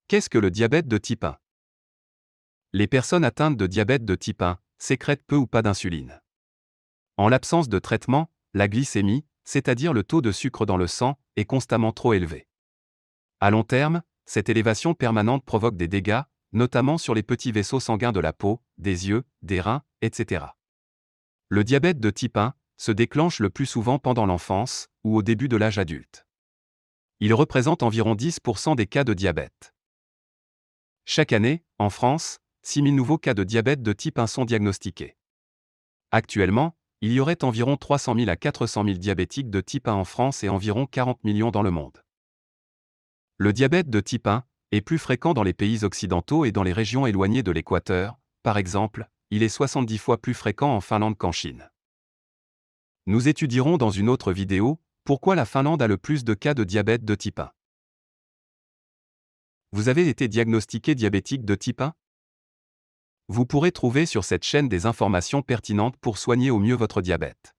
Qu'est-ce que le diabète de type 1? Les personnes atteintes de diabète de type 1 sécrètent peu ou pas d'insuline. En l'absence de traitement, la glycémie, c'est-à-dire le taux de sucre dans le sang, est constamment trop élevé. À long terme, cette élévation permanente provoque des dégâts, notamment sur les petits vaisseaux sanguins de la peau, des yeux, des reins, etc. Le diabète de type 1 se déclenche le plus souvent pendant l'enfance ou au début de l'âge adulte. Il représente environ 10% des cas de diabète. Chaque année, en France, 6 000 nouveaux cas de diabète de type 1 sont diagnostiqués. Actuellement, il y aurait environ 300 000 à 400 000 diabétiques de type 1 en France et environ 40 millions dans le monde. Le diabète de type 1 est plus fréquent dans les pays occidentaux et dans les régions éloignées de l'équateur, par exemple, il est 70 fois plus fréquent en Finlande qu'en Chine. Nous étudierons dans une autre vidéo pourquoi la Finlande a le plus de cas de diabète de type 1. Vous avez été diagnostiqué diabétique de type 1? Vous pourrez trouver sur cette chaîne des informations pertinentes pour soigner au mieux votre diabète.